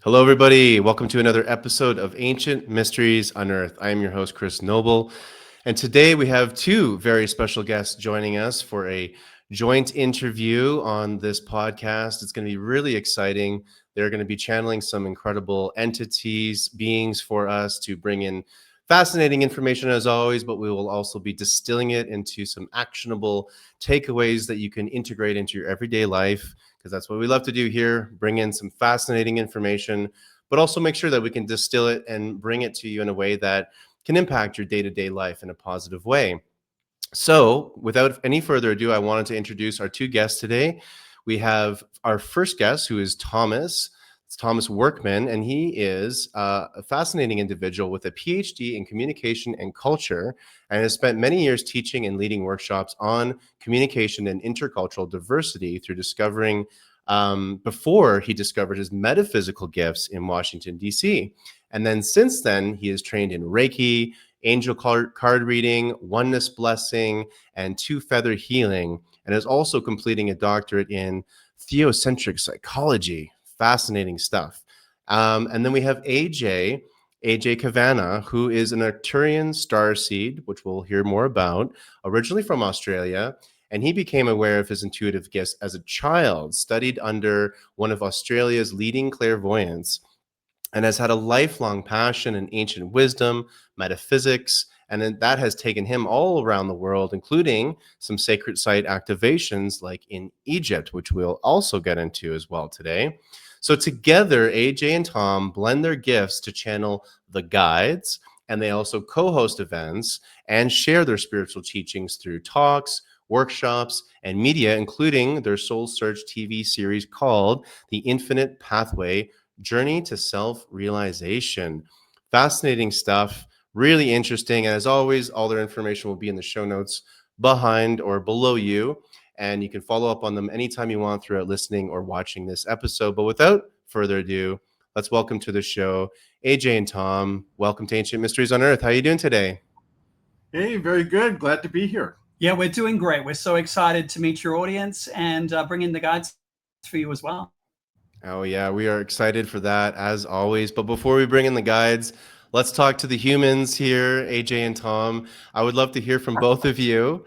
Hello, everybody. Welcome to another episode of Ancient Mysteries Unearthed. I am your host, Chris Noble. And today we have two very special guests joining us for a joint interview on this podcast. It's going to be really exciting. They're going to be channeling some incredible entities, beings for us to bring in fascinating information as always, but we will also be distilling it into some actionable takeaways that you can integrate into your everyday life, because that's what we love to do here, bring in some fascinating information, but also make sure that we can distill it and bring it to you in a way that can impact your day-to-day life in a positive way. So, without any further ado, I wanted to introduce our two guests today. We have our first guest, who is Thomas. It's Thomas Workman, and he is a fascinating individual with a PhD in communication and culture, and has spent many years teaching and leading workshops on communication and intercultural diversity through discovering, before he discovered his metaphysical gifts in Washington, D.C. And then since then, he is trained in Reiki, angel card reading, oneness blessing, and two feather healing, and is also completing a doctorate in theocentric psychology. Fascinating stuff. And then we have AJ Kavana, who is an Arcturian starseed, which we'll hear more about, originally from Australia. And he became aware of his intuitive gifts as a child, studied under one of Australia's leading clairvoyants, and has had a lifelong passion in ancient wisdom, metaphysics, and then that has taken him all around the world, including some sacred site activations like in Egypt, which we'll also get into as well today. So together, AJ and Tom blend their gifts to channel the guides, and they also co-host events and share their spiritual teachings through talks, workshops, and media, including their Soul Search TV series called The Infinite Pathway: Journey to Self-Realisation. Fascinating stuff, really interesting. And as always, all their information will be in the show notes behind or below you. And you can follow up on them anytime you want throughout listening or watching this episode. But without further ado, let's welcome to the show AJ and Tom. Welcome to Ancient Mysteries on Earth. How are you doing today? Hey, very good. Glad to be here. Yeah, we're doing great. We're so excited to meet your audience and bring in the guides for you as well. Oh, yeah, we are excited for that as always. But before we bring in the guides, let's talk to the humans here, AJ and Tom. I would love to hear from both of you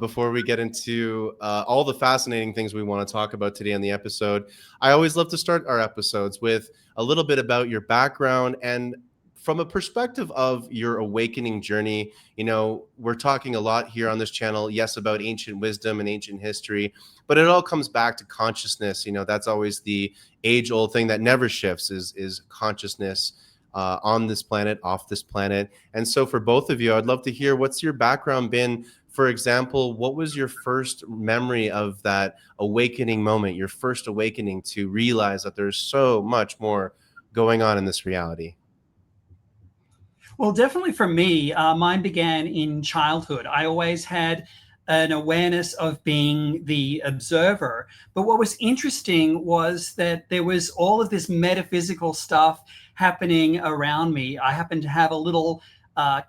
before we get into all the fascinating things we want to talk about today on the episode. I always love to start our episodes with a little bit about your background and from a perspective of your awakening journey. You know, we're talking a lot here on this channel, yes, about ancient wisdom and ancient history, but it all comes back to consciousness. You know, that's always the age-old thing that never shifts is consciousness on this planet, off this planet. And so for both of you, I'd love to hear, what's your background been? For example, what was your first memory of that awakening moment, your first awakening to realize that there's so much more going on in this reality? Well, definitely for me, mine began in childhood. I always had an awareness of being the observer. But what was interesting was that there was all of this metaphysical stuff happening around me. I happened to have a little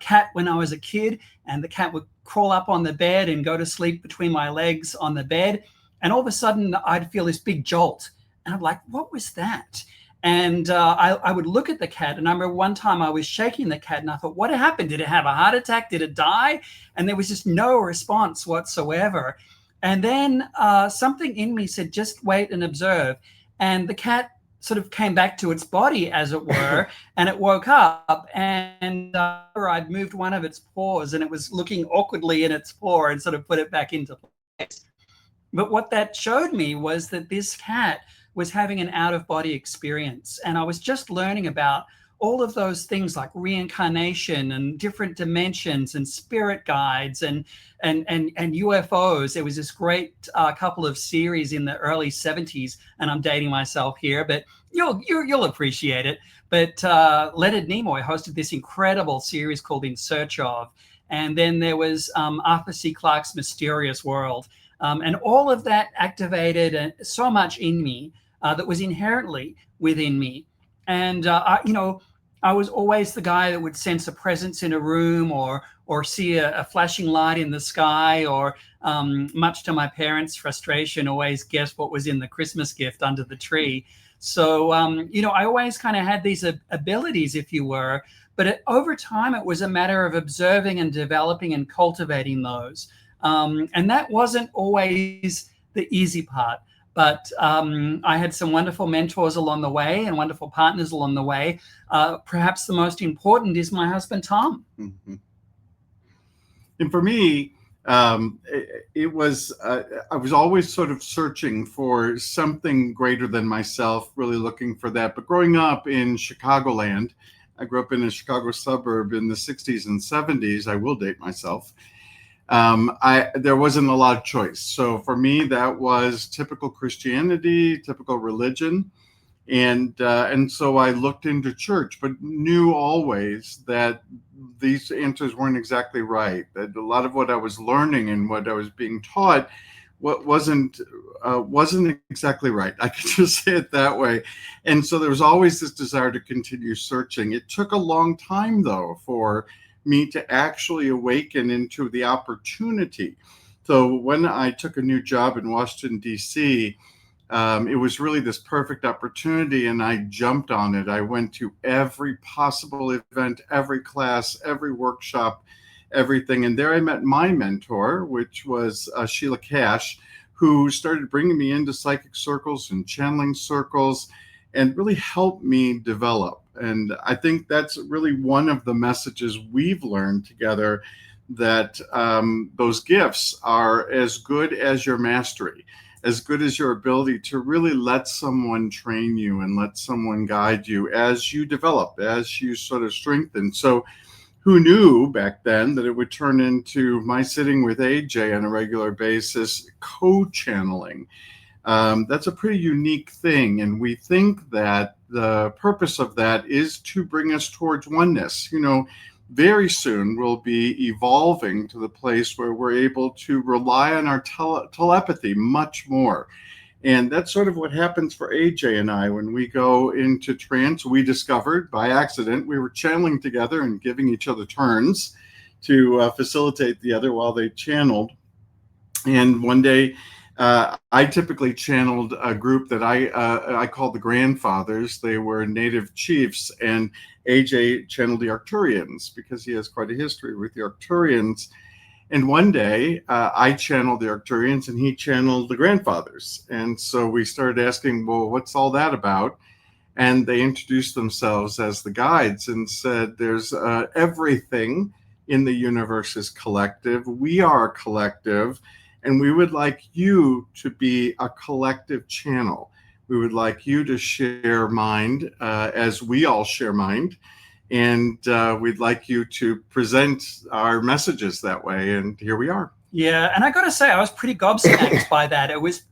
cat when I was a kid, and the cat would crawl up on the bed and go to sleep between my legs on the bed. And all of a sudden, I'd feel this big jolt. And I'm like, what was that? And I would look at the cat, and I remember one time I was shaking the cat, and I thought, what happened? Did it have a heart attack? Did it die? And there was just no response whatsoever. And then something in me said, just wait and observe. And the cat sort of came back to its body, as it were, and it woke up, and I'd moved one of its paws, and it was looking awkwardly in its paw and sort of put it back into place. But what that showed me was that this cat was having an out-of-body experience. And I was just learning about all of those things like reincarnation and different dimensions and spirit guides and UFOs. There was this great couple of series in the early 70s, and I'm dating myself here, but you'll appreciate it. But Leonard Nimoy hosted this incredible series called In Search Of. And then there was Arthur C. Clarke's Mysterious World. And all of that activated so much in me that was inherently within me. And, I was always the guy that would sense a presence in a room or see a flashing light in the sky, or much to my parents' frustration, always guess what was in the Christmas gift under the tree. So, I always kind of had these abilities, if you were, but over time, it was a matter of observing and developing and cultivating those. And that wasn't always the easy part. But I had some wonderful mentors along the way and wonderful partners along the way. Perhaps the most important is my husband, Tom. Mm-hmm. And for me, it was I was always sort of searching for something greater than myself, really looking for that. But growing up in Chicagoland, I grew up in a Chicago suburb in the 60s and 70s. I will date myself. There wasn't a lot of choice. So for me, that was typical Christianity, typical religion. And so I looked into church, but knew always that these answers weren't exactly right. That a lot of what I was learning and what I was being taught wasn't exactly right. I could just say it that way. And so there was always this desire to continue searching. It took a long time, though, for me to actually awaken into the opportunity. So when I took a new job in Washington, D.C., it was really this perfect opportunity, and I jumped on it. I went to every possible event, every class, every workshop, everything. And there I met my mentor, which was Sheila Cash, who started bringing me into psychic circles and channeling circles and really helped me develop. And I think that's really one of the messages we've learned together, that those gifts are as good as your mastery, as good as your ability to really let someone train you and let someone guide you as you develop, as you sort of strengthen. So who knew back then that it would turn into my sitting with AJ on a regular basis, co-channeling. That's a pretty unique thing. And we think that the purpose of that is to bring us towards oneness. Very soon we'll be evolving to the place where we're able to rely on our telepathy much more. And that's sort of what happens for AJ and I. When we go into trance, we discovered by accident we were channeling together and giving each other turns to facilitate the other while they channeled. And one day, I typically channeled a group that I called the Grandfathers. They were native chiefs, and AJ channeled the Arcturians because he has quite a history with the Arcturians. And one day, I channeled the Arcturians and he channeled the Grandfathers. And so we started asking, well, what's all that about? And they introduced themselves as the guides and said, there's everything in the universe is collective. We are a collective. And we would like you to be a collective channel. We would like you to share mind as we all share mind. And we'd like you to present our messages that way. And here we are. Yeah, and I got to say, I was pretty gobsmacked by that. It was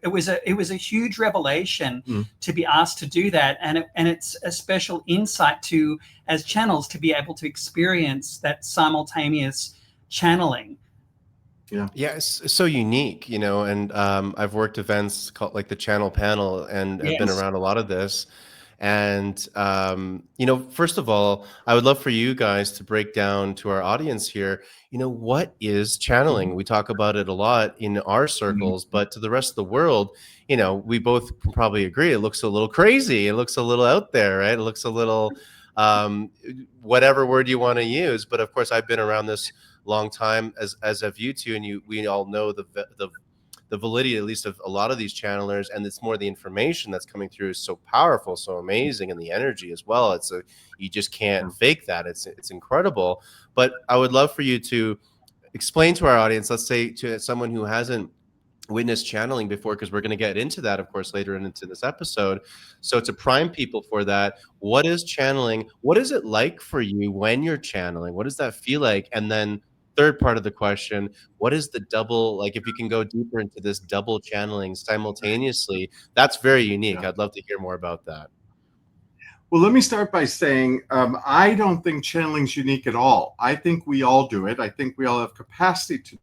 a huge revelation to be asked to do that, and it's a special insight to, as channels, to be able to experience that simultaneous channeling. Yeah, it's so unique, and I've worked events called like the Channel Panel, and have been around a lot of this. And first of all, I would love for you guys to break down to our audience here, what is channeling? We talk about it a lot in our circles, but to the rest of the world, we both can probably agree it looks a little crazy. It looks a little out there, right? It looks a little whatever word you want to use. But of course, I've been around this long time, as have you two, and we all know the validity, at least, of a lot of these channelers, and it's more the information that's coming through is so powerful, so amazing, and the energy as well. You just can't fake that. It's incredible. But I would love for you to explain to our audience, let's say to someone who hasn't witnessed channeling before, because we're going to get into that, of course, later into this episode. So to prime people for that, what is channeling? What is it like for you when you're channeling? What does that feel like? And then third part of the question, what is the double, like if you can go deeper into this double channeling simultaneously, that's very unique. I'd love to hear more about that. Well, let me start by saying I don't think channeling is unique at all. I think we all do it. I think we all have capacity to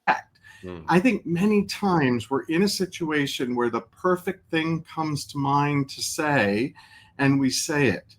act. I think many times we're in a situation where the perfect thing comes to mind to say, and we say it.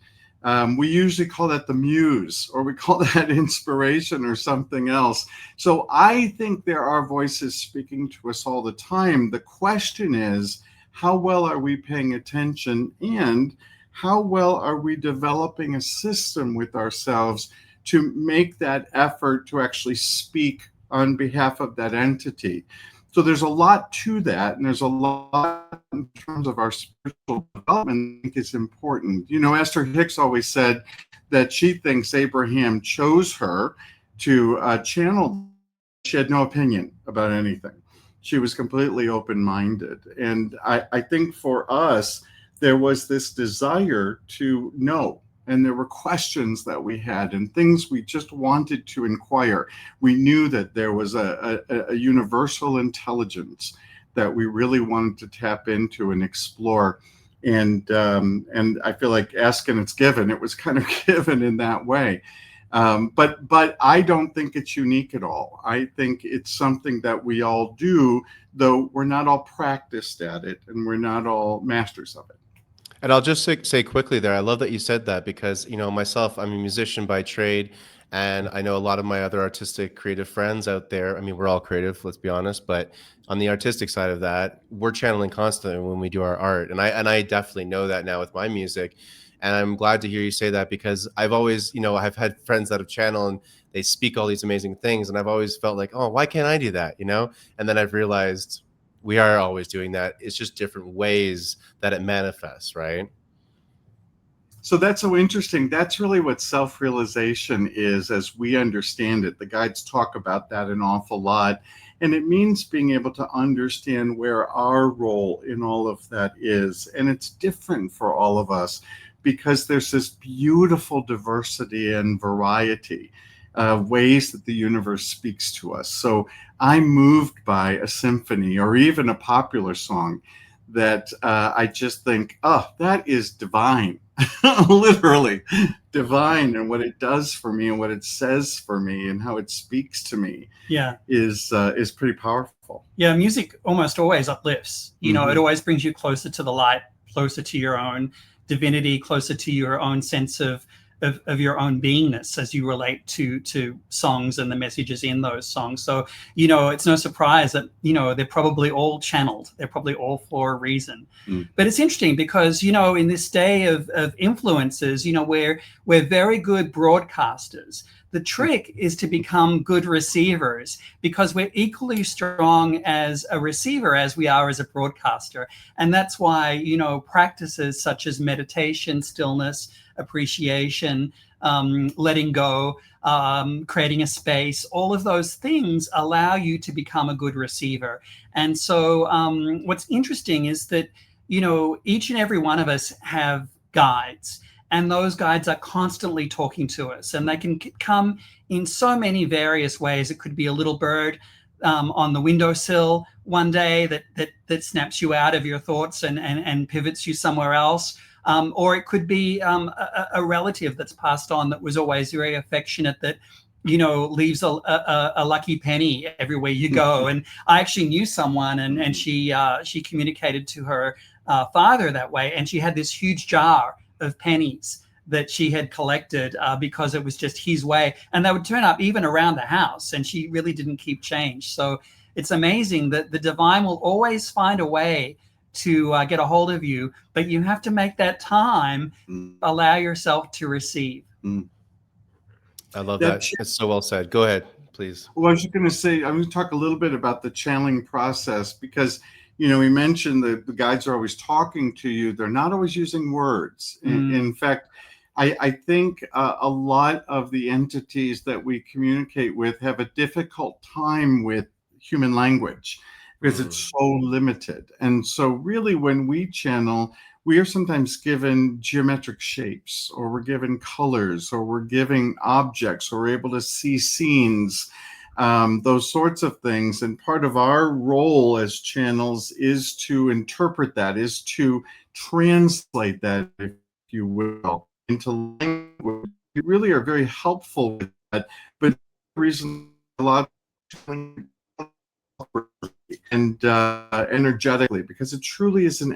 We usually call that the muse, or we call that inspiration or something else. So I think there are voices speaking to us all the time. The question is, how well are we paying attention, and how well are we developing a system with ourselves to make that effort to actually speak on behalf of that entity. So there's a lot to that, and there's a lot in terms of our spiritual development I think is important. You know, Esther Hicks always said that she thinks Abraham chose her to channel. She had no opinion about anything. She was completely open-minded. And I think for us, there was this desire to know, and there were questions that we had and things we just wanted to inquire. We knew that there was a universal intelligence that we really wanted to tap into and explore. And I feel like ask and it's given. It was kind of given in that way. But I don't think it's unique at all. I think it's something that we all do, though we're not all practiced at it and we're not all masters of it. And I'll just say quickly there, I love that you said that because, you know, myself, I'm a musician by trade, and I know a lot of my other artistic creative friends out there. I mean, we're all creative, let's be honest, but on the artistic side of that, we're channeling constantly when we do our art. And I definitely know that now with my music. And I'm glad to hear you say that because I've always, you know, I've had friends that have channeled and they speak all these amazing things. And I've always felt like, oh, why can't I do that? You know? And then I've realized we are always doing that. It's just different ways that it manifests, right? So that's so interesting. That's really what self-realization is as we understand it. The guides talk about that an awful lot. And it means being able to understand where our role in all of that is. And it's different for all of us because there's this beautiful diversity and variety of ways that the universe speaks to us. So I'm moved by a symphony or even a popular song that I just think, oh, that is divine, literally divine, and what it does for me and what it says for me and how it speaks to me is pretty powerful. Yeah, music almost always uplifts. You know, it always brings you closer to the light, closer to your own divinity, closer to your own sense of your own beingness as you relate to songs and the messages in those songs. So, you know, it's no surprise that, you know, they're probably all channeled. They're probably all for a reason. But it's interesting because, you know, in this day of influencers, you know, we're very good broadcasters. The trick is to become good receivers because we're equally strong as a receiver as we are as a broadcaster. And that's why, you know, practices such as meditation, stillness, appreciation, letting go, creating a space, all of those things allow you to become a good receiver. And so what's interesting is that, you know, each and every one of us have guides, and those guides are constantly talking to us, and they can come in so many various ways. It could be a little bird on the windowsill one day that snaps you out of your thoughts and pivots you somewhere else. Or it could be a relative that's passed on that was always very affectionate, that, you know, leaves a lucky penny everywhere you go. And I actually knew someone, and she communicated to her father that way, and she had this huge jar of pennies that she had collected because it was just his way, and they would turn up even around the house, and she really didn't keep change. So it's amazing that the divine will always find a way to get a hold of you, but you have to make that time, allow yourself to receive. I love that. It's so well said. Go ahead, please. Well, I was just going to say, I'm going to talk a little bit about the channeling process because, you know, we mentioned that the guides are always talking to you. They're not always using words. In fact, I think a lot of the entities that we communicate with have a difficult time with human language because it's so limited. And so really when we channel, we are sometimes given geometric shapes, or we're given colors, or we're giving objects, or we're able to see scenes, those sorts of things. And part of our role as channels is to interpret that, is to translate that, if you will, into language. We really are very helpful with that. But the reason a lot of and energetically, because it truly is an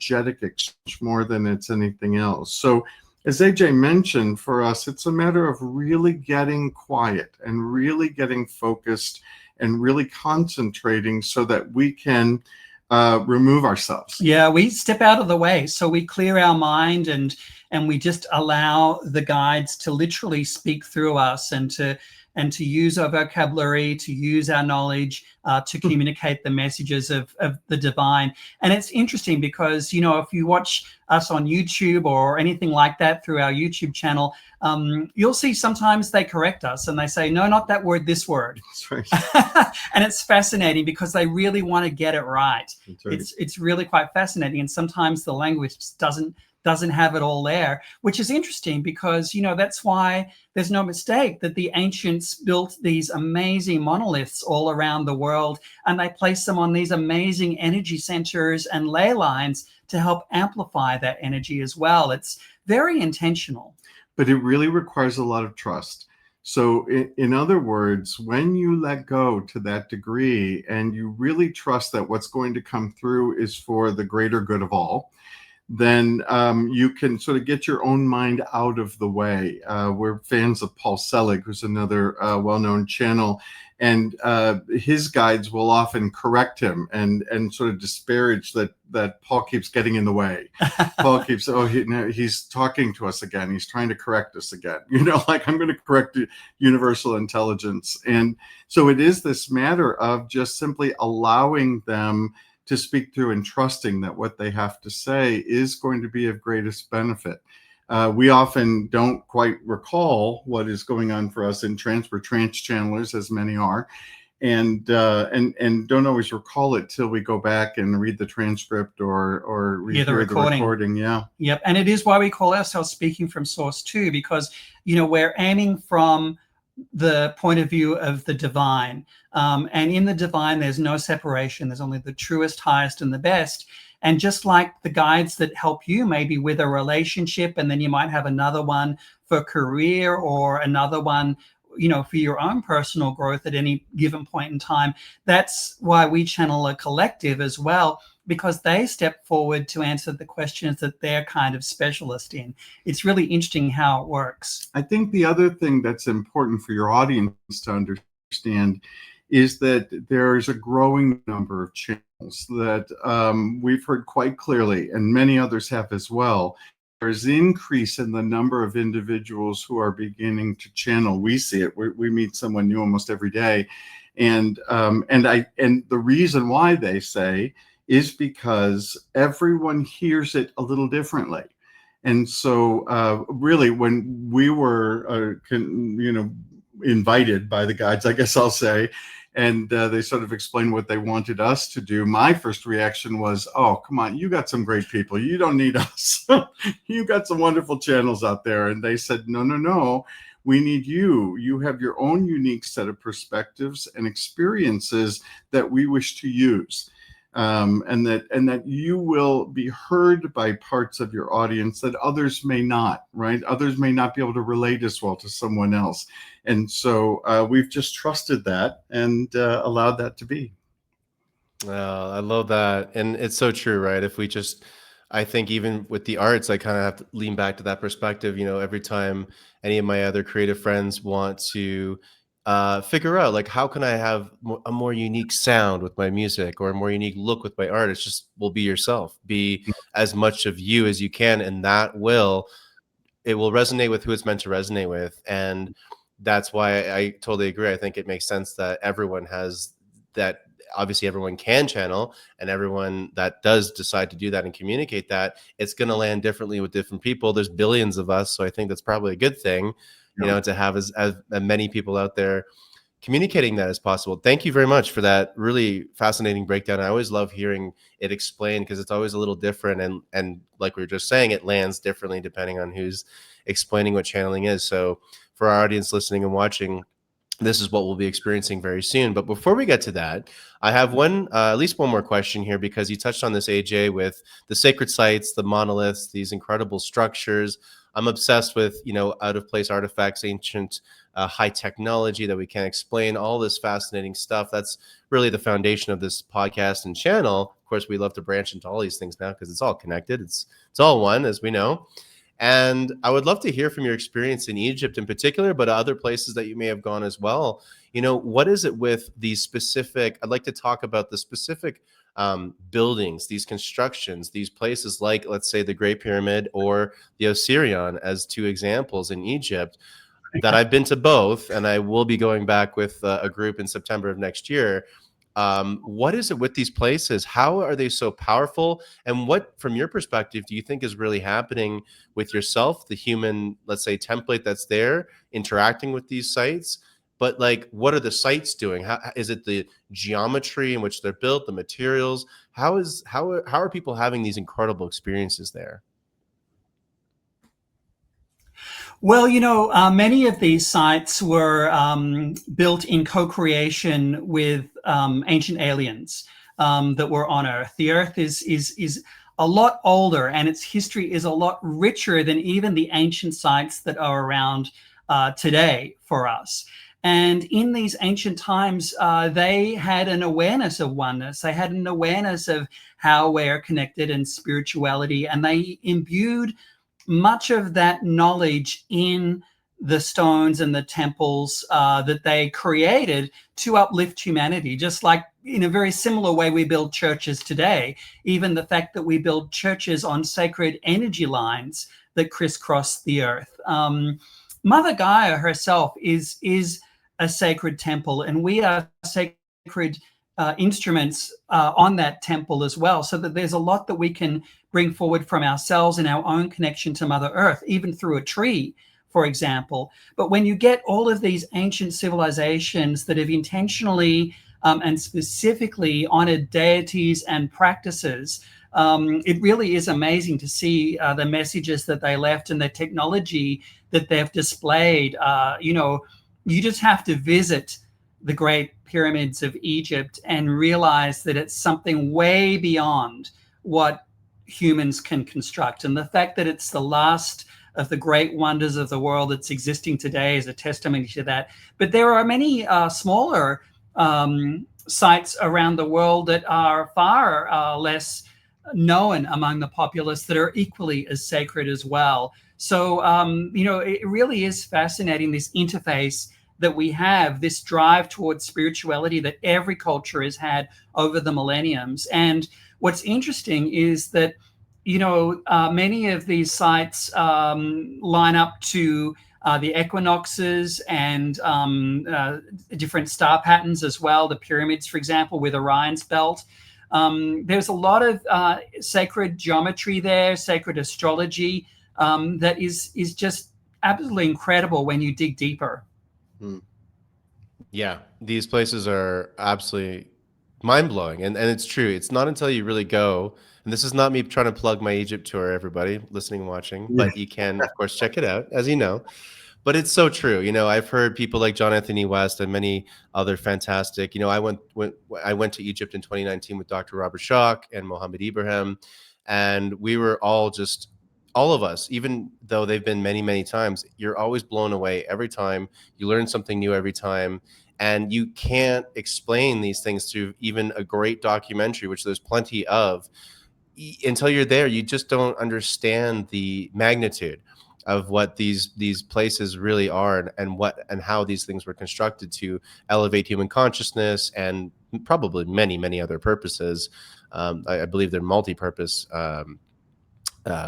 energetic exchange more than it's anything else. So as AJ mentioned, for us, it's a matter of really getting quiet and really getting focused and really concentrating so that we can remove ourselves. Yeah, we step out of the way. So we clear our mind, and we just allow the guides to literally speak through us, and to use our vocabulary, to use our knowledge, to communicate the messages of the divine. And it's interesting because, if you watch us on YouTube or anything like that through our YouTube channel, you'll see sometimes they correct us and they say, no, not that word, this word. That's right. And it's fascinating because they really want to get it right. That's right. It's really quite fascinating. And sometimes the language just doesn't have it all there, which is interesting because, that's why there's no mistake that the ancients built these amazing monoliths all around the world, and they placed them on these amazing energy centers and ley lines to help amplify that energy as well. It's very intentional. But it really requires a lot of trust. So in other words, when you let go to that degree and you really trust that what's going to come through is for the greater good of all, then you can sort of get your own mind out of the way. We're fans of Paul Selig, who's another well-known channel, and his guides will often correct him and sort of disparage that Paul keeps getting in the way. Paul keeps, he's talking to us again. He's trying to correct us again. Like, I'm going to correct universal intelligence. And so it is this matter of just simply allowing them to speak through and trusting that what they have to say is going to be of greatest benefit. We often don't quite recall what is going on for us in trance. We're trance channelers, as many are, and don't always recall it till we go back and read the transcript or hear the recording. Yeah. Yep. And it is why we call ourselves speaking from source too, because we're aiming from the point of view of the divine. And in the divine, there's no separation. There's only the truest, highest, and the best. And just like the guides that help you maybe with a relationship, and then you might have another one for career or another one, for your own personal growth at any given point in time. That's why we channel a collective as well, because they step forward to answer the questions that they're kind of specialist in. It's really interesting how it works. I think the other thing that's important for your audience to understand is that there's a growing number of channels that we've heard quite clearly, and many others have as well. There's increase in the number of individuals who are beginning to channel. We see it. We meet someone new almost every day, and the reason why, they say, is because everyone hears it a little differently. And so really, when we were invited by the guides, I guess I'll say, and they sort of explained what they wanted us to do, my first reaction was, oh, come on, you got some great people. You don't need us. You got some wonderful channels out there. And they said, no, we need you. You have your own unique set of perspectives and experiences that we wish to use. And that you will be heard by parts of your audience that others may not, right? Others may not be able to relate as well to someone else. And so we've just trusted that and allowed that to be. I love that. And it's so true, right? I think even with the arts, I kind of have to lean back to that perspective. Every time any of my other creative friends want to figure out, like, how can I have a more unique sound with my music or a more unique look with my art? It's just, well, be yourself, be as much of you as you can. And it will resonate with who it's meant to resonate with. And that's why I totally agree. I think it makes sense that everyone has that. Obviously everyone can channel, and everyone that does decide to do that and communicate that, it's going to land differently with different people. There's billions of us. So I think that's probably a good thing, to have as many people out there communicating that as possible. Thank you very much for that really fascinating breakdown. I always love hearing it explained because it's always a little different. And like we were just saying, it lands differently depending on who's explaining what channeling is. So for our audience listening and watching, this is what we'll be experiencing very soon. But before we get to that, I have at least one more question here, because you touched on this, AJ, with the sacred sites, the monoliths, these incredible structures. I'm obsessed with, out of place artifacts, ancient high technology that we can't explain, all this fascinating stuff. That's really the foundation of this podcast and channel. Of course, we love to branch into all these things now because it's all connected. It's all one, as we know. And I would love to hear from your experience in Egypt in particular, but other places that you may have gone as well. What is it with these specific, I'd like to talk about the specific buildings, these constructions, these places like, let's say, the Great Pyramid or the Osirian as two examples in Egypt, that I've been to both, and I will be going back with a group in September of next year. What is it with these places? How are they so powerful? And what, from your perspective, do you think is really happening with yourself, the human, let's say, template that's there, interacting with these sites? But like, what are the sites doing? How is it the geometry in which they're built, the materials? How are people having these incredible experiences there? Well, many of these sites were built in co-creation with ancient aliens that were on Earth. The Earth is a lot older, and its history is a lot richer than even the ancient sites that are around today for us. And in these ancient times, they had an awareness of oneness. They had an awareness of how we're connected and spirituality, and they imbued much of that knowledge in the stones and the temples that they created to uplift humanity, just like in a very similar way we build churches today. Even the fact that we build churches on sacred energy lines that crisscross the earth. Mother Gaia herself is a sacred temple, and we are sacred instruments on that temple as well, so that there's a lot that we can bring forward from ourselves and our own connection to Mother Earth, even through a tree, for example. But when you get all of these ancient civilizations that have intentionally and specifically honored deities and practices, it really is amazing to see the messages that they left and the technology that they've displayed. You just have to visit the Great Pyramids of Egypt and realize that it's something way beyond what humans can construct. And the fact that it's the last of the great wonders of the world that's existing today is a testimony to that. But there are many smaller sites around the world that are far less known among the populace that are equally as sacred as well. So, it really is fascinating, this interface that we have, this drive towards spirituality that every culture has had over the millenniums. And what's interesting is that, many of these sites line up to the equinoxes and different star patterns as well. The pyramids, for example, with Orion's belt. There's a lot of sacred geometry there, sacred astrology that is just absolutely incredible when you dig deeper. Yeah, these places are absolutely mind-blowing, and it's true. It's not until you really go, and this is not me trying to plug my Egypt tour, everybody listening and watching, but you can, of course, check it out, as you know. But it's so true. I've heard people like John Anthony West and many other fantastic. I went to Egypt in 2019 with Dr. Robert Schoch and Mohammed Ibrahim, and we were all of us, even though they've been many, many times, you're always blown away every time. You learn something new every time. And you can't explain these things through even a great documentary, which there's plenty of. Until you're there, you just don't understand the magnitude of what these places really are, and how these things were constructed to elevate human consciousness, and probably many, many other purposes. I believe they're multi-purpose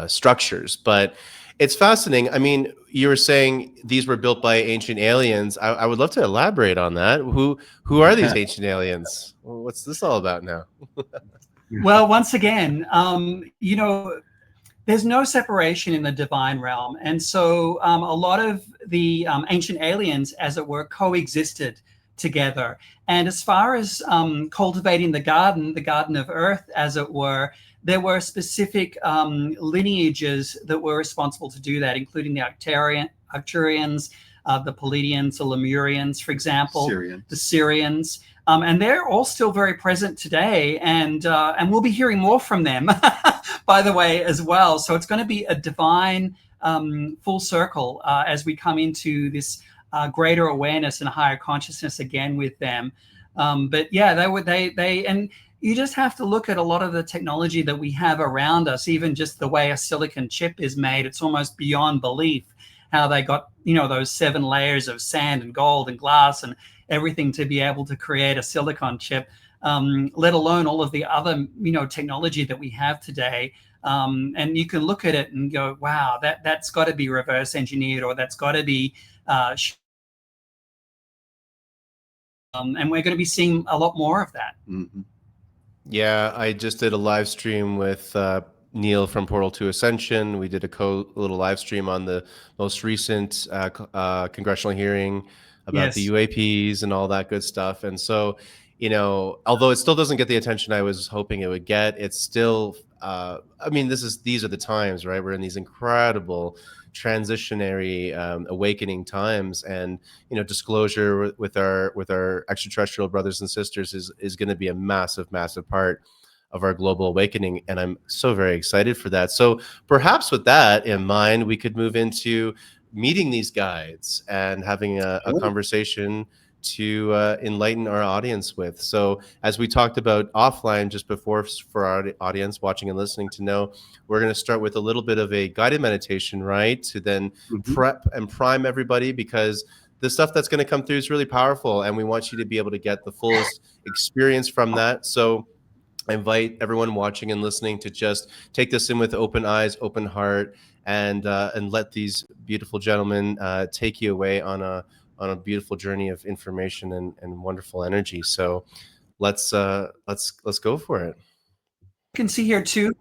structures, but it's fascinating. I mean, you were saying these were built by ancient aliens. I would love to elaborate on that. Who are these ancient aliens? What's this all about now? Well, once again, there's no separation in the divine realm. And so a lot of the ancient aliens, as it were, coexisted together. And as far as cultivating the garden of earth, as it were, there were specific lineages that were responsible to do that, including the Arcturians, the Pleiadians, the Lemurians, for example, the Syrians. And they're all still very present today. And we'll be hearing more from them, by the way, as well. So it's going to be a divine full circle as we come into this greater awareness and higher consciousness again with them. But yeah, and you just have to look at a lot of the technology that we have around us, even just the way a silicon chip is made. It's almost beyond belief how they got, those 7 layers of sand and gold and glass and everything to be able to create a silicon chip. let alone all of the other, technology that we have today. And you can look at it and go, wow, that's got to be reverse engineered, or that's got to be and we're going to be seeing a lot more of that. Mm-hmm. Yeah, I just did a live stream with Neil from Portal to Ascension. We did a little live stream on the most recent congressional hearing about the Yes. UAPs and all that good stuff. And so, although it still doesn't get the attention I was hoping it would get, it's still, I mean, these are the times, right? We're in these incredible transitionary awakening times, and disclosure with our extraterrestrial brothers and sisters is going to be a massive part of our global awakening, and I'm so very excited for that. So perhaps with that in mind, we could move into meeting these guides and having a conversation to enlighten our audience with. So as we talked about offline just before, for our audience watching and listening to know, we're going to start with a little bit of a guided meditation, right? To then prep and prime everybody, because the stuff that's going to come through is really powerful, and we want you to be able to get the fullest experience from that. So I invite everyone watching and listening to just take this in with open eyes, open heart, and let these beautiful gentlemen take you away on a beautiful journey of information and wonderful energy. So let's go for it. You can see here too.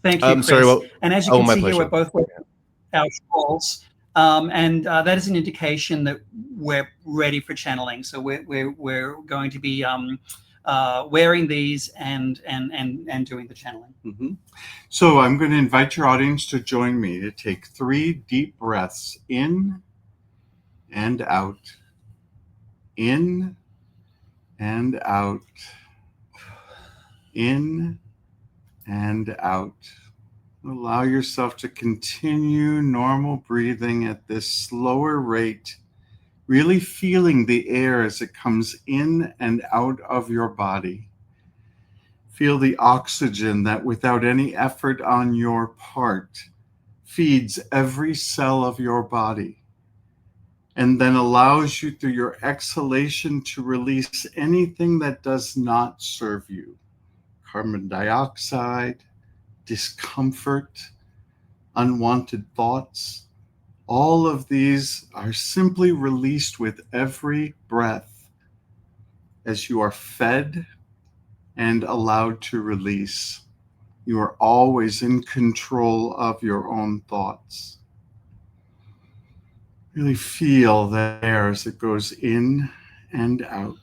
Thank you, I'm Chris. sorry. What? And as you Oh, can my see pleasure. here, we're both wearing our shawls, and that is an indication that we're ready for channeling. So we're going to be wearing these and doing the channeling. Mm-hmm. So I'm going to invite your audience to join me to take 3 deep breaths in and out, in and out, in and out. Allow yourself to continue normal breathing at this slower rate, really feeling the air as it comes in and out of your body. Feel the oxygen that, without any effort on your part, feeds every cell of your body, and then allows you through your exhalation to release anything that does not serve you. Carbon dioxide, discomfort, unwanted thoughts. All of these are simply released with every breath as you are fed and allowed to release. You are always in control of your own thoughts. Really feel the air as it goes in and out.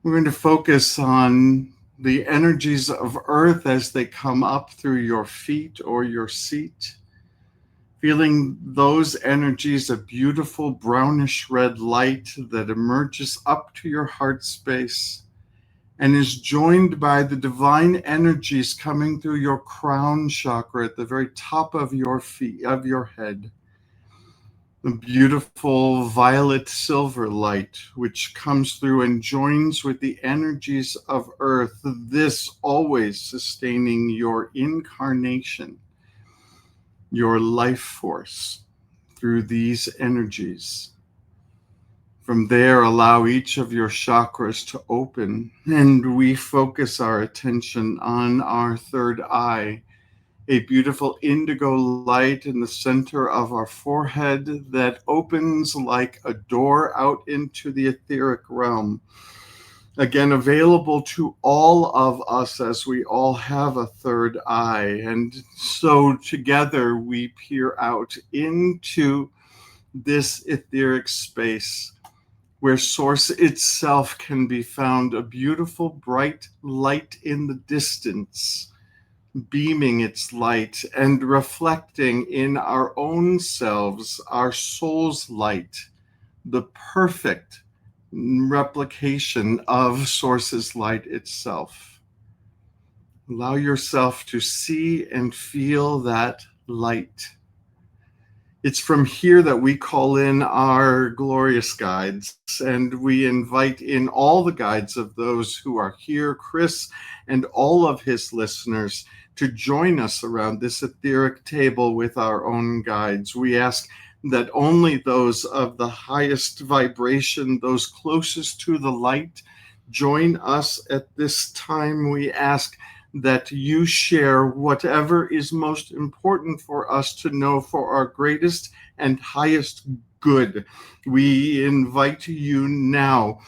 We're going to focus on the energies of Earth as they come up through your feet or your seat. Feeling those energies, a beautiful brownish red light that emerges up to your heart space and is joined by the divine energies coming through your crown chakra at the very top of your feet, of your head. The beautiful violet silver light, which comes through and joins with the energies of Earth, this always sustaining your incarnation, your life force through these energies. From there, allow each of your chakras to open, and we focus our attention on our third eye, a beautiful indigo light in the center of our forehead that opens like a door out into the etheric realm. Again, available to all of us, as we all have a third eye. And so together we peer out into this etheric space where Source itself can be found, a beautiful bright light in the distance, beaming its light and reflecting in our own selves, our soul's light, the perfect replication of Source's light itself. Allow yourself to see and feel that light. It's from here that we call in our glorious guides, and we invite in all the guides of those who are here, Chris and all of his listeners, to join us around this etheric table with our own guides. We ask that only those of the highest vibration, those closest to the light, join us at this time. We ask that you share whatever is most important for us to know for our greatest and highest good. We invite you now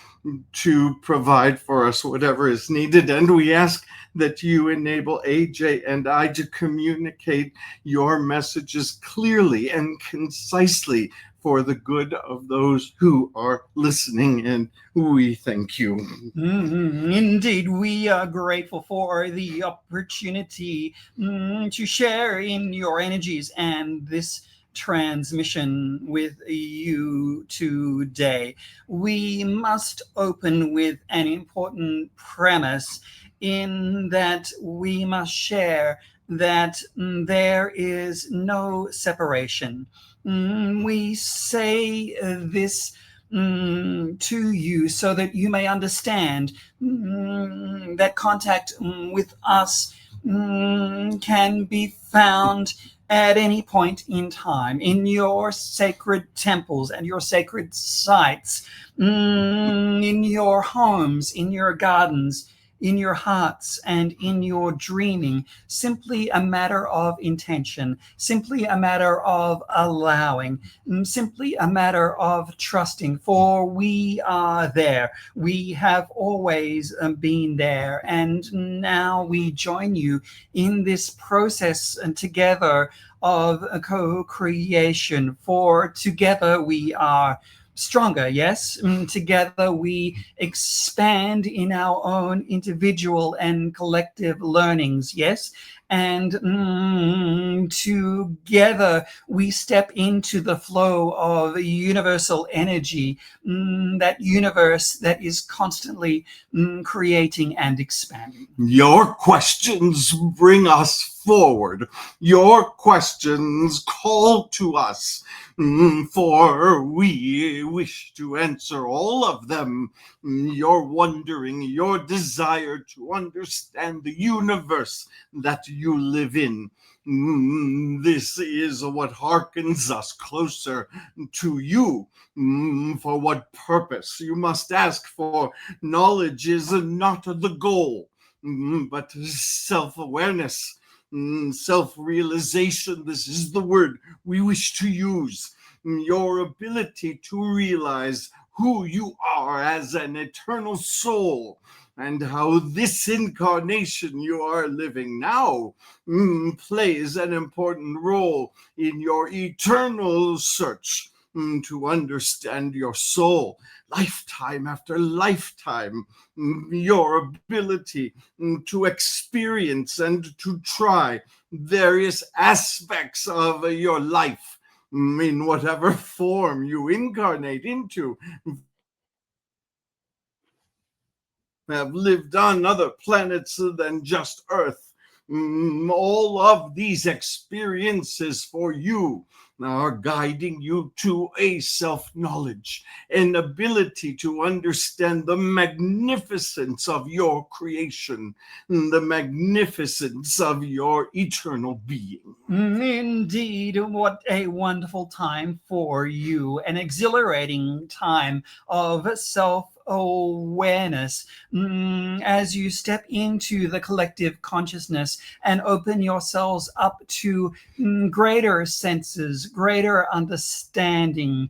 to provide for us whatever is needed, and we ask that you enable AJ and I to communicate your messages clearly and concisely for the good of those who are listening, and we thank you. Indeed, we are grateful for the opportunity to share in your energies and this transmission with you today. We must open with an important premise in that we must share that there is no separation. We say this to you so that you may understand that contact with us can be found at any point in time in your sacred temples and your sacred sites, in your homes, in your gardens, in your hearts, and in your dreaming. Simply a matter of intention, simply a matter of allowing, simply a matter of trusting, for we are there. We have always been there, and now we join you in this process and together of co-creation, for together we are stronger. Yes, together we expand in our own individual and collective learnings. Yes, and together we step into the flow of universal energy, that universe that is constantly creating and expanding. Your questions bring us forward. Your questions call to us, for we wish to answer all of them. Your wondering, your desire to understand the universe that you live in. This is what hearkens us closer to you. For what purpose? You must ask, for knowledge is not the goal, but self-awareness, self-realization. This is the word we wish to use. Your ability to realize who you are as an eternal soul, and how this incarnation you are living now plays an important role in your eternal search to understand your soul, lifetime after lifetime. Your ability to experience and to try various aspects of your life in whatever form you incarnate into. Have lived on other planets than just Earth. All of these experiences for you are guiding you to a self-knowledge, an ability to understand the magnificence of your creation, the magnificence of your eternal being. Indeed, what a wonderful time for you, an exhilarating time of self-awareness as you step into the collective consciousness and open yourselves up to greater senses, greater understanding,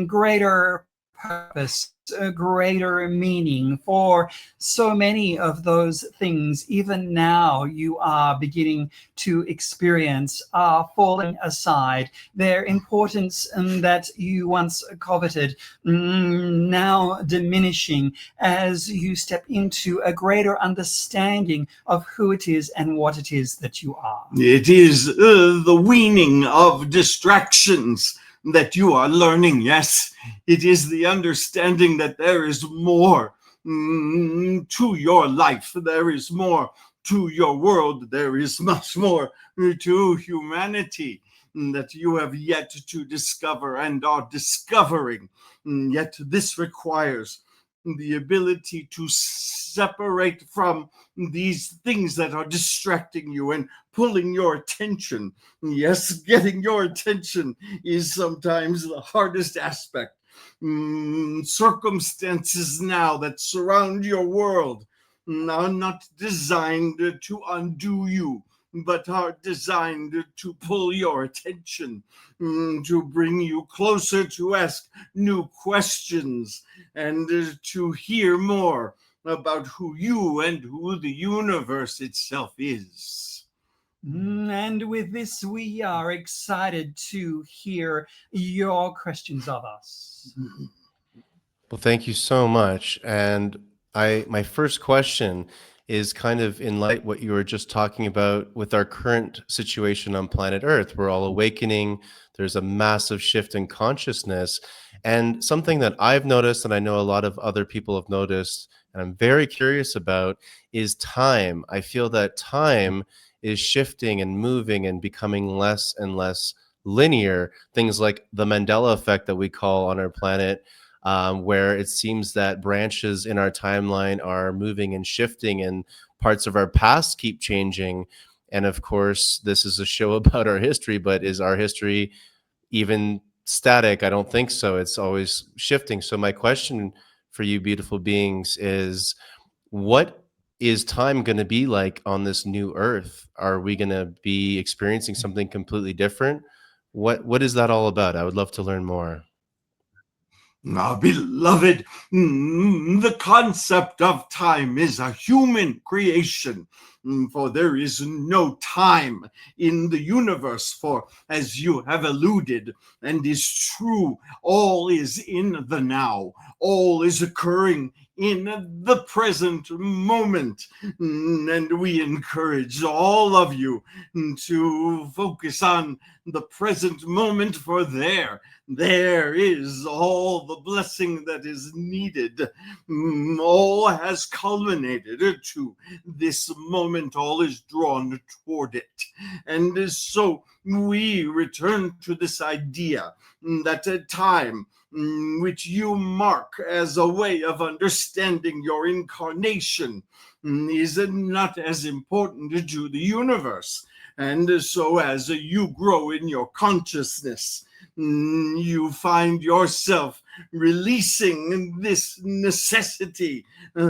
greater purpose, a greater meaning. For so many of those things, even now, you are beginning to experience are falling aside. Their importance that you once coveted now diminishing as you step into a greater understanding of who it is and what it is that you are. It is the weaning of distractions that you are learning. Yes, it is the understanding that there is more to your life. There is more to your world. There is much more to humanity that you have yet to discover and are discovering. Yet this requires the ability to separate from these things that are distracting you and pulling your attention. Yes, getting your attention is sometimes the hardest aspect. Circumstances now that surround your world are not designed to undo you, but are designed to pull your attention, to bring you closer, to ask new questions, and to hear more about who you and who the universe itself is. And with this, we are excited to hear your questions of us. Well, thank you so much. And my first question is kind of in light what you were just talking about with our current situation on planet Earth. We're all awakening. There's a massive shift in consciousness. And something that I've noticed, and I know a lot of other people have noticed, and I'm very curious about, is time. I feel that time is shifting and moving and becoming less and less linear. Things like the Mandela effect that we call on our planet, where it seems that branches in our timeline are moving and shifting and parts of our past keep changing. And of course, this is a show about our history, but is our history even static? I don't think so. It's always shifting. So my question for you beautiful beings is, what is time going to be like on this new earth? Are we going to be experiencing something completely different? What is that all about? I would love to learn more. Beloved, the concept of time is a human creation, for there is no time in the universe, for as you have alluded, and is true, all is in the now, all is occurring in the present moment. And we encourage all of you to focus on the present moment, for there is all the blessing that is needed. All has culminated to this moment. All is drawn toward it. And so we return to this idea that a time which you mark as a way of understanding your incarnation is not as important to the universe. And so as you grow in your consciousness, you find yourself releasing this necessity,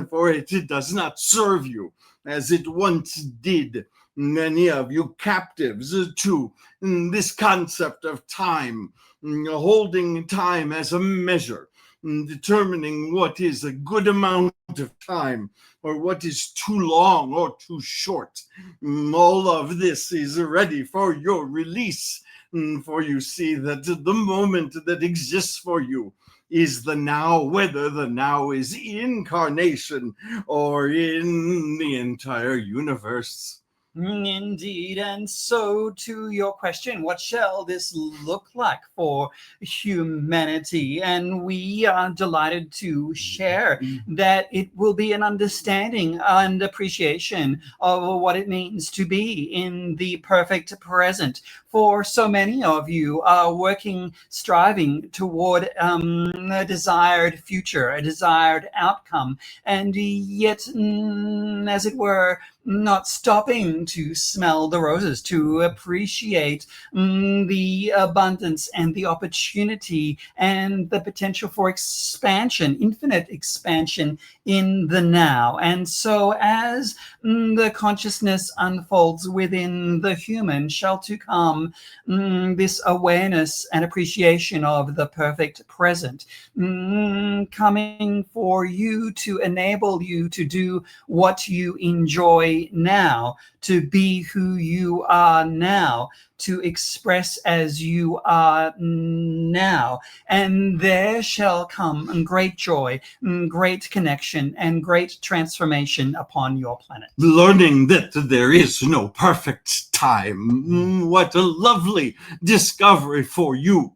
for it does not serve you as it once did. Many of you captives to this concept of time, holding time as a measure, determining what is a good amount of time or what is too long or too short. All of this is ready for your release. For you see that the moment that exists for you is the now, whether the now is incarnation or in the entire universe. Indeed. And so to your question, what shall this look like for humanity? And we are delighted to share that it will be an understanding and appreciation of what it means to be in the perfect present. For so many of you are working, striving toward a desired future, a desired outcome, and yet, as it were, not stopping to smell the roses, to appreciate the abundance and the opportunity and the potential for expansion, infinite expansion in the now. And so as the consciousness unfolds within the human, shall to come this awareness and appreciation of the perfect present, coming for you to enable you to do what you enjoy now, to be who you are now, to express as you are now. And there shall come great joy, great connection, and great transformation upon your planet. Learning that there is no perfect time. What a lovely discovery for you,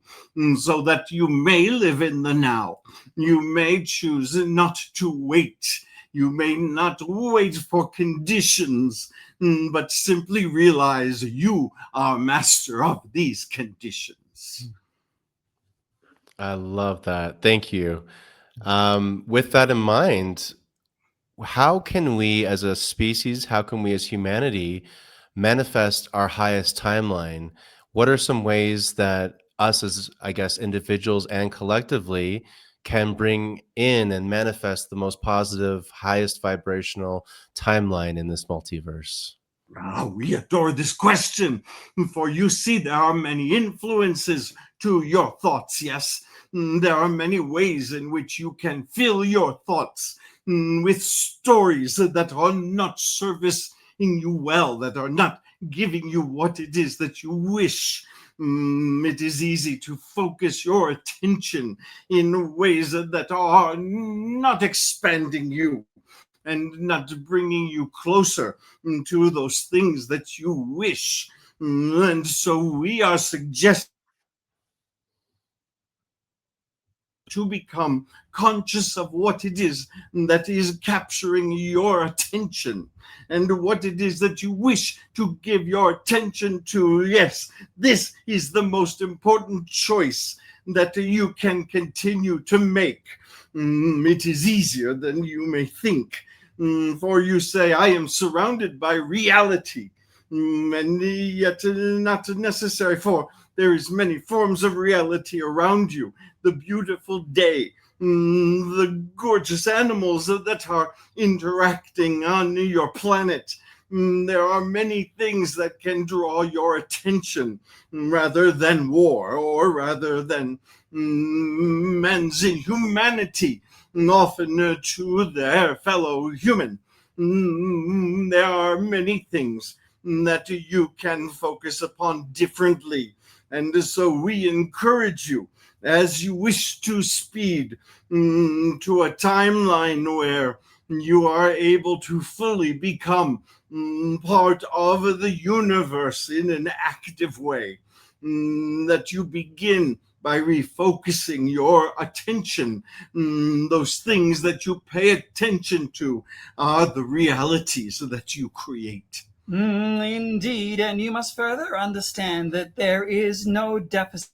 so that you may live in the now. You may choose not to wait. You may not wait for conditions, but simply realize you are master of these conditions. I love that. Thank you. With that in mind, how can we as a species, how can we as humanity manifest our highest timeline? What are some ways that us as, I guess, individuals and collectively can bring in and manifest the most positive, highest vibrational timeline in this multiverse? We adore this question, for you see, there are many influences to your thoughts, yes? There are many ways in which you can fill your thoughts with stories that are not servicing you well, that are not giving you what it is that you wish. It is easy to focus your attention in ways that are not expanding you and not bringing you closer to those things that you wish. And so we are suggesting to become conscious of what it is that is capturing your attention and what it is that you wish to give your attention to. Yes, this is the most important choice that you can continue to make. It is easier than you may think. For you say, I am surrounded by reality, and yet not necessary, for there is many forms of reality around you. The beautiful day, the gorgeous animals that are interacting on your planet. There are many things that can draw your attention rather than war, or rather than men's inhumanity, often to their fellow human. There are many things that you can focus upon differently. And so we encourage you, as you wish to speed to a timeline where you are able to fully become part of the universe in an active way, that you begin by refocusing your attention. Those things that you pay attention to are the realities that you create. Indeed, and you must further understand that there is no deficit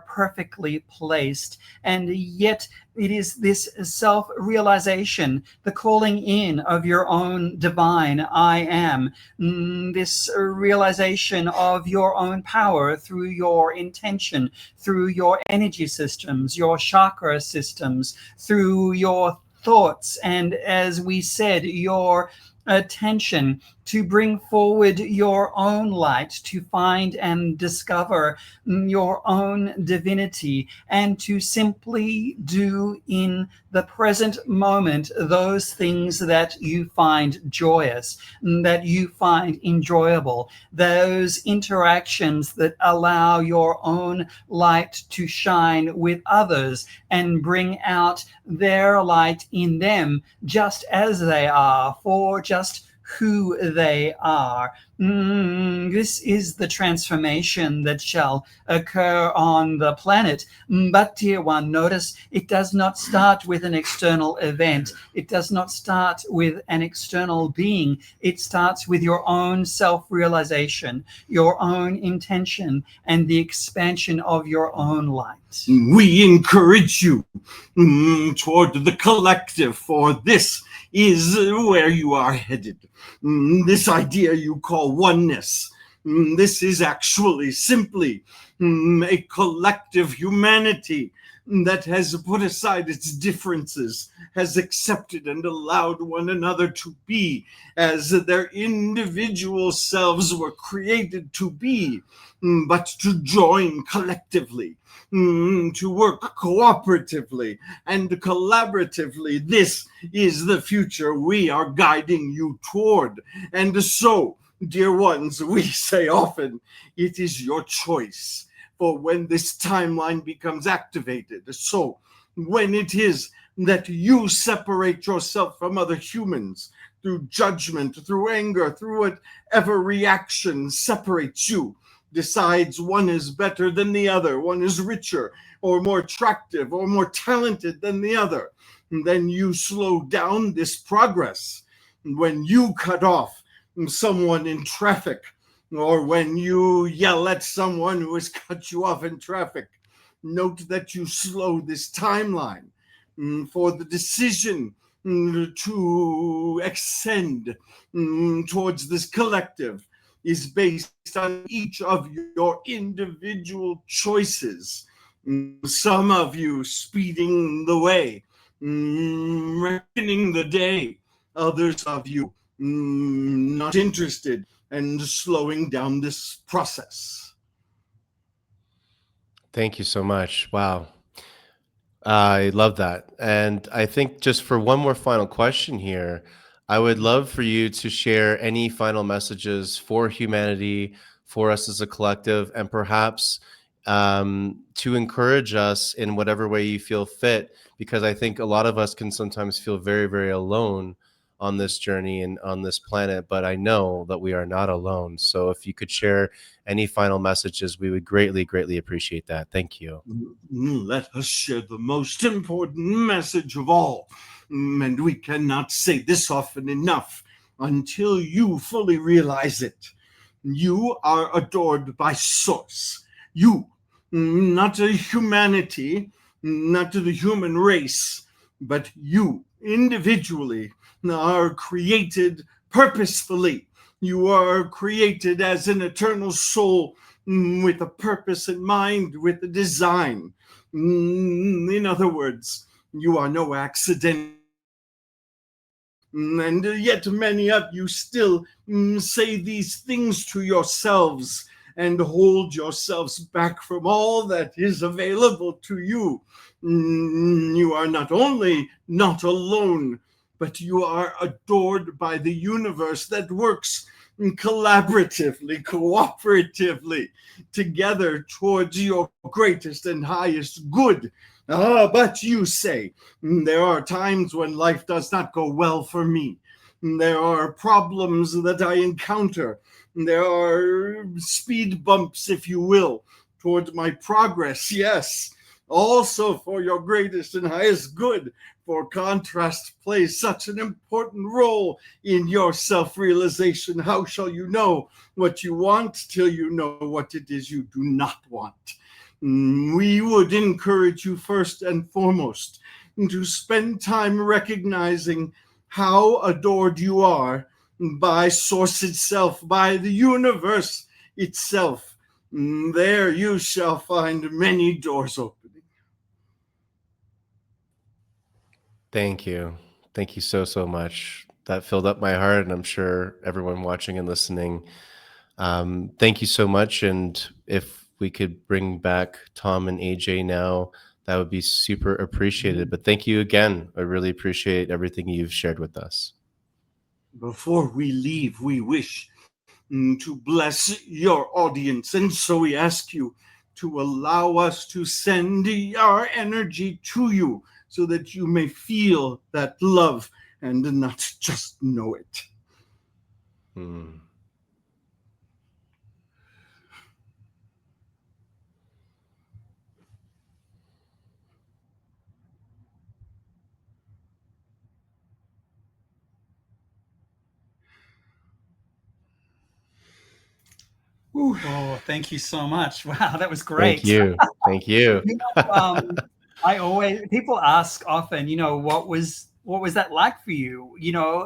perfectly placed, and yet it is this self-realization, the calling in of your own divine I am, this realization of your own power through your intention, through your energy systems, your chakra systems, through your thoughts, and as we said, your attention, to bring forward your own light, to find and discover your own divinity, and to simply do in the present moment those things that you find joyous, that you find enjoyable, those interactions that allow your own light to shine with others and bring out their light in them just as they are, for just who they are. This is the transformation that shall occur on the planet. But, dear one, notice it does not start with an external event. It does not start with an external being. It starts with your own self-realization, your own intention, and the expansion of your own light. We encourage you toward the collective, for this is where you are headed. This idea you call oneness, this is actually simply a collective humanity that has put aside its differences, has accepted and allowed one another to be as their individual selves were created to be, but to join collectively, to work cooperatively and collaboratively. This is the future we are guiding you toward. And so, dear ones, we say often, it is your choice for when this timeline becomes activated. So, when it is that you separate yourself from other humans through judgment, through anger, through whatever reaction separates you, decides one is better than the other, one is richer or more attractive or more talented than the other, and then you slow down this progress. When you cut off someone in traffic, or when you yell at someone who has cut you off in traffic, Note that you slow this timeline for the decision to ascend towards this collective is based on each of your individual choices. Some of you speeding the way, reckoning the day. Others of you not interested and slowing down this process. Thank you so much. Wow. I love that. And I think just for one more final question here, I would love for you to share any final messages for humanity, for us as a collective, and perhaps to encourage us in whatever way you feel fit, because I think a lot of us can sometimes feel very, very alone on this journey and on this planet, but I know that we are not alone. So if you could share any final messages, we would greatly, greatly appreciate that. Thank you. Let us share the most important message of all. And we cannot say this often enough until you fully realize it. You are adored by Source. You, not a humanity, not to the human race, but you individually are created purposefully. You are created as an eternal soul with a purpose in mind, with a design. In other words, you are no accident. And yet many of you still say these things to yourselves and hold yourselves back from all that is available to you. You are not only not alone, but you are adored by the universe that works collaboratively, cooperatively, together towards your greatest and highest good. But you say, there are times when life does not go well for me. There are problems that I encounter. There are speed bumps, if you will, towards my progress. Yes, also for your greatest and highest good. For contrast plays such an important role in your self-realization. How shall you know what you want till you know what it is you do not want? We would encourage you first and foremost to spend time recognizing how adored you are by Source itself, by the universe itself. There you shall find many doors opening. Thank you. Thank you so, so much. That filled up my heart, and I'm sure everyone watching and listening. Thank you so much. And if we could bring back Tom and AJ now, that would be super appreciated. But thank you again. I really appreciate everything you've shared with us. Before we leave, we wish to bless your audience. And so we ask you to allow us to send our energy to you so that you may feel that love and not just know it. Oh, thank you so much. Wow, that was great. Thank you. Thank you. I always, people ask often, what was that like for you?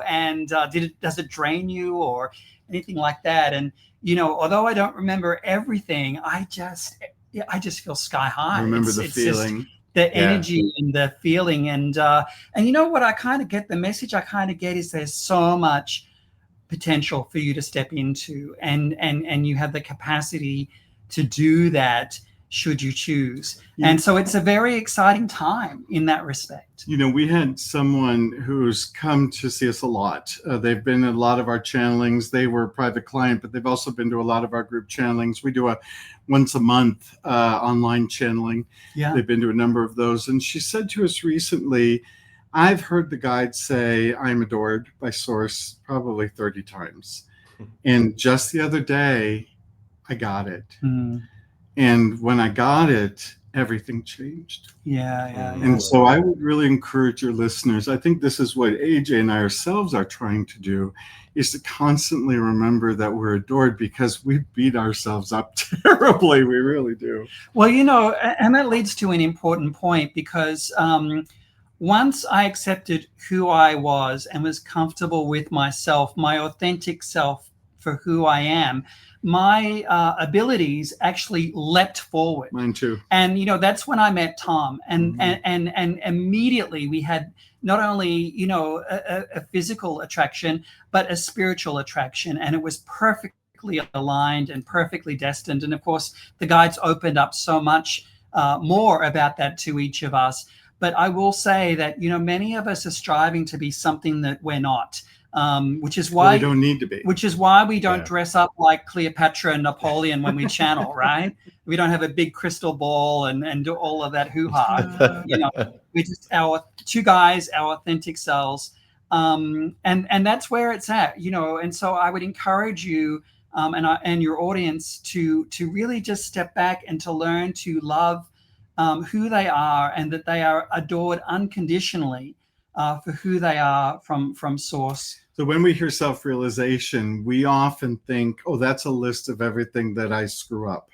And does it drain you or anything like that? And although I don't remember everything, I just feel sky high. Remember the feeling, just the energy and the feeling, and what I kind of get, the message I kind of get is there's so much potential for you to step into, and you have the capacity to do that should you choose. And so it's a very exciting time in that respect. We had someone who's come to see us a lot. They've been in a lot of our channelings. They were a private client, but they've also been to a lot of our group channelings. We do a once a month online channeling. Yeah. They've been to a number of those. And she said to us recently, I've heard the guide say I'm adored by Source probably 30 times. And just the other day, I got it. And when I got it everything changed. Yeah. And so I would really encourage your listeners. I think this is what AJ and I ourselves are trying to do, is to constantly remember that we're adored, because we beat ourselves up terribly. We really do. Well, and that leads to an important point, because once I accepted who I was and was comfortable with myself, my authentic self for who I am, my abilities actually leapt forward. Mine too. And that's when I met Tom, and and immediately we had not only a physical attraction, but a spiritual attraction, and it was perfectly aligned and perfectly destined. And of course, the guides opened up so much more about that to each of us. But I will say that many of us are striving to be something that we're not. Which is why we don't need to be. Which is why we don't dress up like Cleopatra and Napoleon when we channel, right? We don't have a big crystal ball and do all of that hoo-ha. We just our two guys, our authentic selves, and that's where it's at. And so I would encourage you and your audience to really just step back and to learn to love who they are, and that they are adored unconditionally for who they are from source. So when we hear self-realization, we often think, oh, that's a list of everything that I screw up,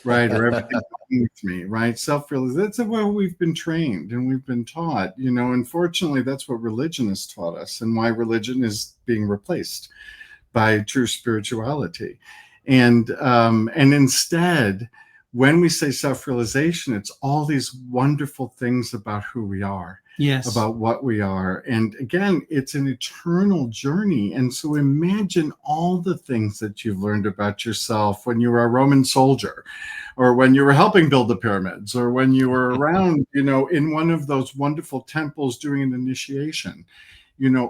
right? Or everything wrong with me, right? Self-realization, that's what we've been trained and we've been taught. Unfortunately, that's what religion has taught us, and why religion is being replaced by true spirituality. And instead, when we say self-realization, it's all these wonderful things about who we are. Yes. About what we are. And again, it's an eternal journey. And so imagine all the things that you've learned about yourself when you were a Roman soldier, or when you were helping build the pyramids, or when you were around, in one of those wonderful temples doing an initiation.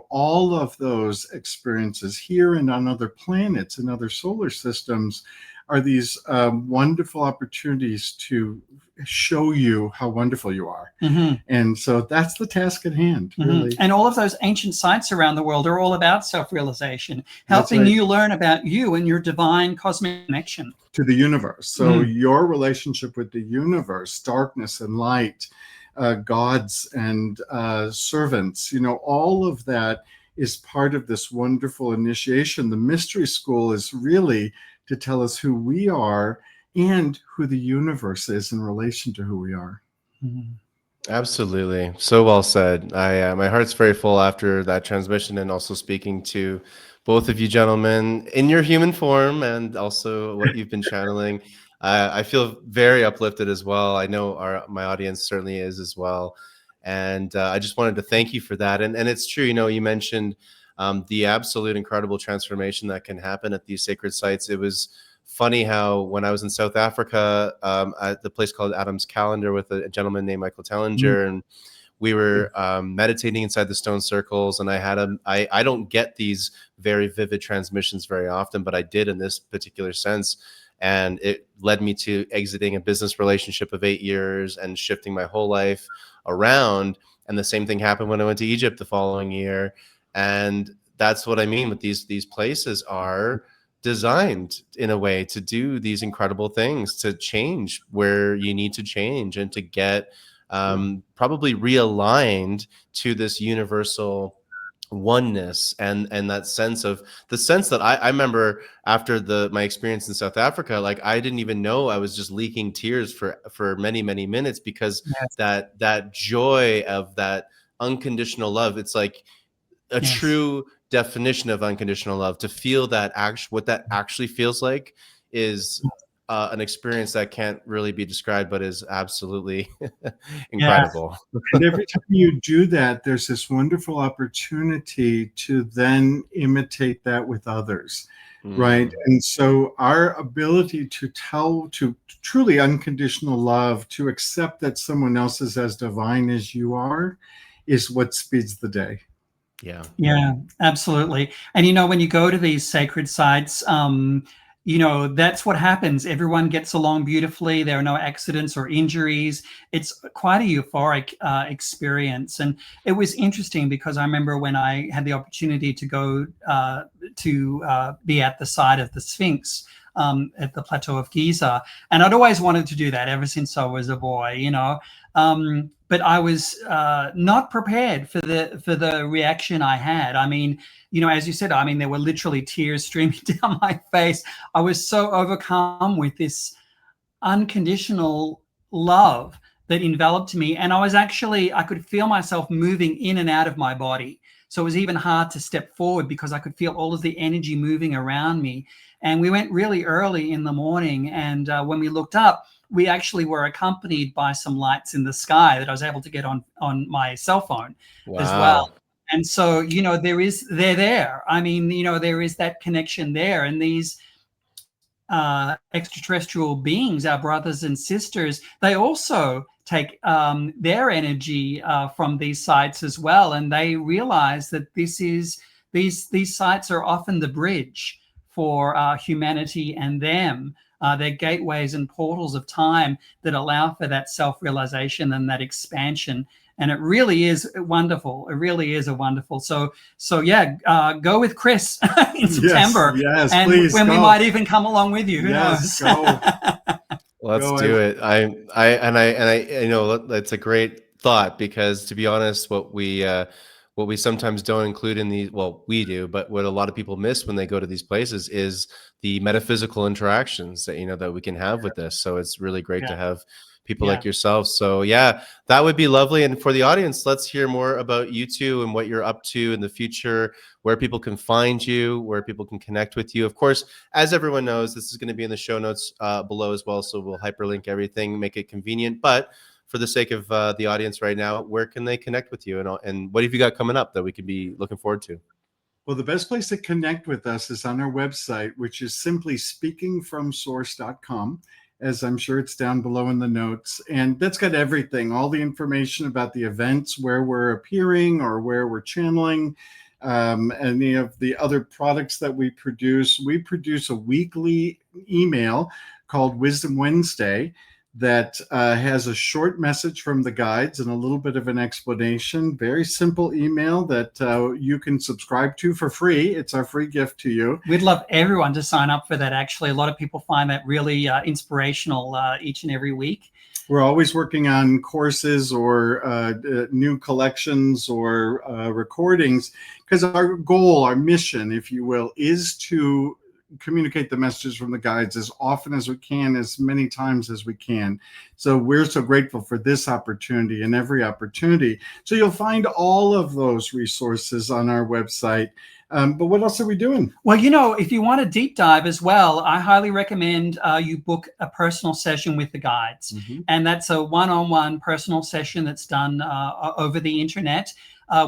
All of those experiences here and on other planets and other solar systems are these wonderful opportunities to show you how wonderful you are. Mm-hmm. And so that's the task at hand, really. And all of those ancient sites around the world are all about self-realization, helping you learn about you and your divine cosmic connection to the universe. So your relationship with the universe, darkness and light, gods and servants, all of that is part of this wonderful initiation. The mystery school is really to tell us who we are and who the universe is in relation to who we are. Absolutely. So well said. My heart's very full after that transmission, and also speaking to both of you gentlemen in your human form, and also what you've been channeling. I feel very uplifted as well. I know my audience certainly is as well. And I just wanted to thank you for that. And it's true, you mentioned the absolute incredible transformation that can happen at these sacred sites. It was funny how when I was in South Africa at the place called Adam's Calendar with a gentleman named Michael Tellinger, and we were meditating inside the stone circles, and I don't get these very vivid transmissions very often, but I did in this particular sense. And it led me to exiting a business relationship of 8 years and shifting my whole life around. And the same thing happened when I went to Egypt the following year. And that's what I mean with these places are designed in a way to do these incredible things, to change where you need to change, and to get probably realigned to this universal oneness and that sense that I remember after my experience in South Africa. Like, I didn't even know I was just leaking tears for many minutes, because that joy of that unconditional love, it's like a true definition of unconditional love. To feel that what that actually feels like is an experience that can't really be described, but is absolutely incredible. And every time you do that, there's this wonderful opportunity to then imitate that with others, right? And so our ability to truly unconditional love, to accept that someone else is as divine as you are, is what speeds the day. Yeah, absolutely. And when you go to these sacred sites, that's what happens. Everyone gets along beautifully. There are no accidents or injuries. It's quite a euphoric experience. And it was interesting, because I remember when I had the opportunity to go to be at the site of the Sphinx, at the Plateau of Giza. And I'd always wanted to do that ever since I was a boy, you know. But I was not prepared for the reaction I had. I mean, you know, as you said, I mean, there were literally tears streaming down my face. I was so overcome with this unconditional love that enveloped me. And I could feel myself moving in and out of my body. So it was even hard to step forward because I could feel all of the energy moving around me. And we went really early in the morning. And when we looked up, we actually were accompanied by some lights in the sky that I was able to get on my cell phone as well. And so, you know, they're there. I mean, you know, there is that connection there. And these extraterrestrial beings, our brothers and sisters, they also take their energy from these sites as well, and they realize that these sites are often the bridge for humanity and them. They're gateways and portals of time that allow for that self-realization and that expansion. And it really is wonderful. It really is a wonderful. So yeah, go with Chris in September. Yes, and please. When go. we might even come along with you. Who yes, knows? Go. Let's do it. I know that's a great thought, because to be honest, what we sometimes don't include in these, well, we do, but what a lot of people miss when they go to these places is the metaphysical interactions that, you know, that we can have with this. So it's really great to have people like yourself. So yeah, that would be lovely. And for the audience, let's hear more about you two and what you're up to in the future, where people can find you, where people can connect with you. Of course, as everyone knows, this is going to be in the show notes below as well. So we'll hyperlink everything, make it convenient. But for the sake of the audience right now, where can they connect with you? And what have you got coming up that we could be looking forward to? Well, the best place to connect with us is on our website, which is simply speakingfromsource.com. As I'm sure it's down below in the notes. And that's got everything, all the information about the events, where we're appearing or where we're channeling, any of the other products that we produce. We produce a weekly email called Wisdom Wednesday that has a short message from the guides and a little bit of an explanation. Very simple email that you can subscribe to for free. It's our free gift to you. We'd love everyone to sign up for that. Actually, a lot of people find that really inspirational each and every week. We're always working on courses or new collections or recordings, because our goal, our mission, if you will, is to communicate the messages from the guides as often as we can, as many times as we can. So we're so grateful for this opportunity and every opportunity. So you'll find all of those resources on our website. But what else are we doing? Well, you know, if you want a deep dive as well, I highly recommend you book a personal session with the guides. Mm-hmm. And that's a one-on-one personal session that's done over the internet.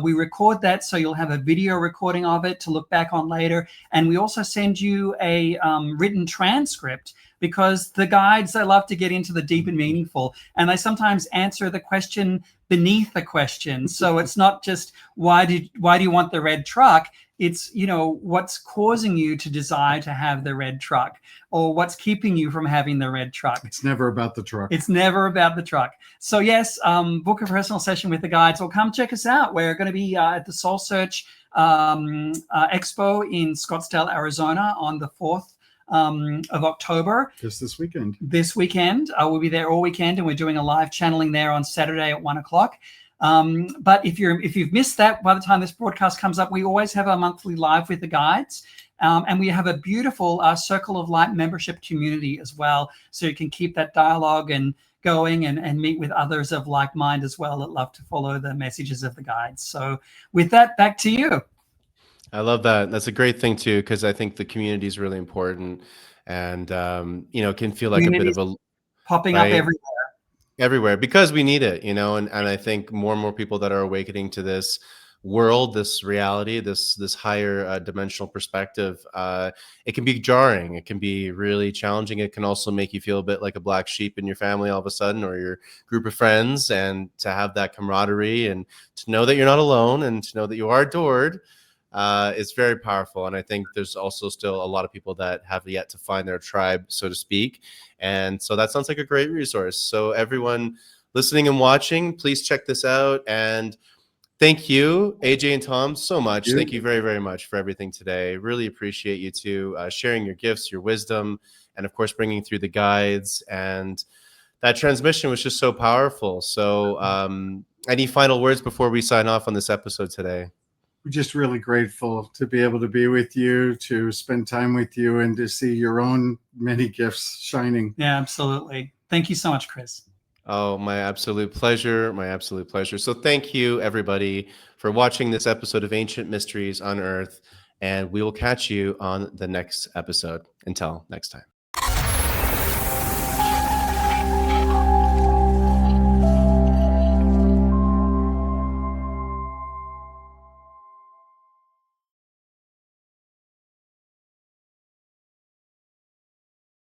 We record that, so you'll have a video recording of it to look back on later. And we also send you a written transcript, because the guides, they love to get into the deep and meaningful. And they sometimes answer the question beneath the question. So it's not just, why do you want the red truck? It's, you know, what's causing you to desire to have the red truck, or what's keeping you from having the red truck. It's never about the truck. It's never about the truck. So yes, book a personal session with the guides, or come check us out. We're going to be at the Soul Search Expo in Scottsdale, Arizona on the 4th of October. Just this weekend. This weekend. We'll be there all weekend, and we're doing a live channeling there on Saturday at 1 o'clock. But if you've missed that, by the time this broadcast comes up, we always have our monthly live with the guides. And we have a beautiful Circle of Light membership community as well. So you can keep that dialogue and going, and meet with others of like mind as well that love to follow the messages of the guides. So with that, back to you. I love that. That's a great thing too, because I think the community is really important, and you know, can feel like a bit of a popping up everywhere, because we need it, you know, and I think more and more people that are awakening to this world, this reality, this higher dimensional perspective, it can be jarring, it can be really challenging. It can also make you feel a bit like a black sheep in your family all of a sudden, or your group of friends, and to have that camaraderie and to know that you're not alone and to know that you are adored. It's very powerful. And I think there's also still a lot of people that have yet to find their tribe, so to speak. And so that sounds like a great resource. So everyone listening and watching, please check this out. And Thank you, AJ and Tom, so much. you. Thank you very, very much for everything today. Really appreciate you two sharing your gifts, your wisdom, and of course, bringing through the guides. And that transmission was just so powerful. So, any final words before we sign off on this episode today? We're just really grateful to be able to be with you, to spend time with you, and to see your own many gifts shining. Yeah, absolutely. Thank you so much, Chris. Oh, my absolute pleasure. My absolute pleasure. So thank you, everybody, for watching this episode of Ancient Mysteries Unearthed. And we will catch you on the next episode. Until next time.